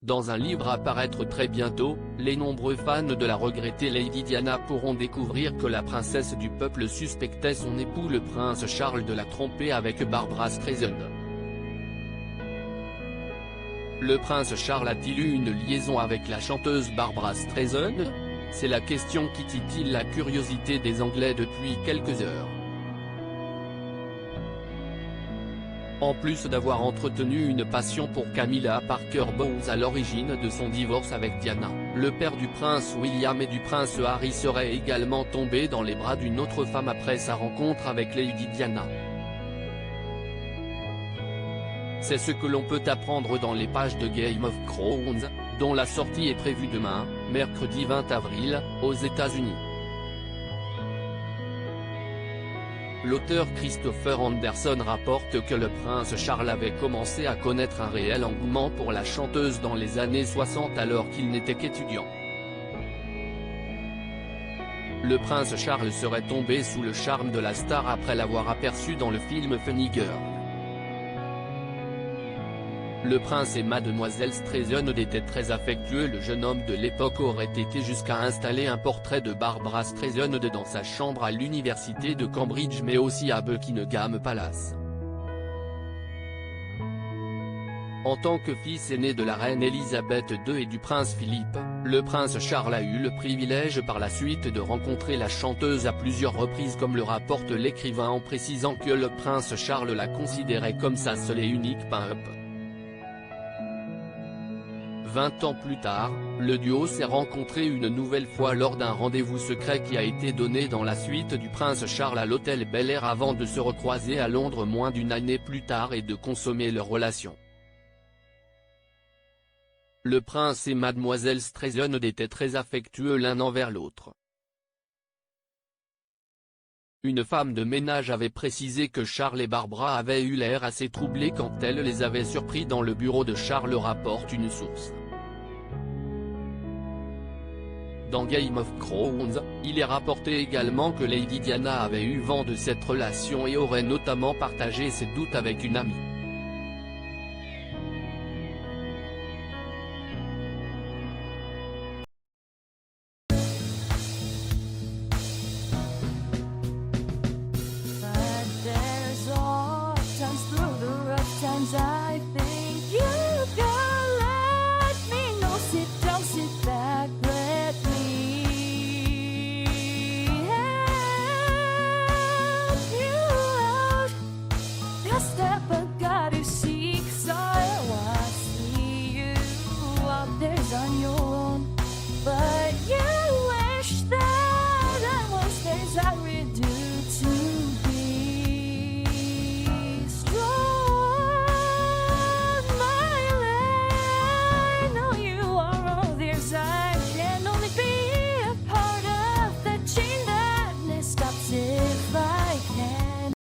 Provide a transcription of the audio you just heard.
Dans un livre à paraître très bientôt, les nombreux fans de la regrettée Lady Diana pourront découvrir que la princesse du peuple suspectait son époux le prince Charles de la tromper avec Barbra Streisand. Le prince Charles a-t-il eu une liaison avec la chanteuse Barbra Streisand? C'est la question qui titille la curiosité des Anglais depuis quelques heures. En plus d'avoir entretenu une passion pour Camilla Parker Bowles à l'origine de son divorce avec Diana, le père du prince William et du prince Harry serait également tombé dans les bras d'une autre femme après sa rencontre avec Lady Diana. C'est ce que l'on peut apprendre dans les pages de Game of Thrones, dont la sortie est prévue demain, mercredi 20 avril, aux États-Unis. L'auteur Christopher Anderson rapporte que le prince Charles avait commencé à connaître un réel engouement pour la chanteuse dans les années 60 alors qu'il n'était qu'étudiant. Le prince Charles serait tombé sous le charme de la star après l'avoir aperçue dans le film Funny Girl. Le prince et mademoiselle Streisand étaient très affectueux. Le jeune homme de l'époque aurait été jusqu'à installer un portrait de Barbra Streisand dans sa chambre à l'université de Cambridge mais aussi à Buckingham Palace. En tant que fils aîné de la reine Elisabeth II et du prince Philippe, le prince Charles a eu le privilège par la suite de rencontrer la chanteuse à plusieurs reprises comme le rapporte l'écrivain en précisant que le prince Charles la considérait comme sa seule et unique pimp. 20 ans plus tard, le duo s'est rencontré une nouvelle fois lors d'un rendez-vous secret qui a été donné dans la suite du prince Charles à l'hôtel Bel Air avant de se recroiser à Londres moins d'une année plus tard et de consommer leur relation. Le prince et mademoiselle Streisand étaient très affectueux l'un envers l'autre. Une femme de ménage avait précisé que Charles et Barbra avaient eu l'air assez troublés quand elle les avait surpris dans le bureau de Charles, rapporte une source. Dans Game of Thrones, il est rapporté également que Lady Diana avait eu vent de cette relation et aurait notamment partagé ses doutes avec une amie. I think you can let me know. Sit down, sit back, let me help you out. The step I gotta seek, so I see you out there's on your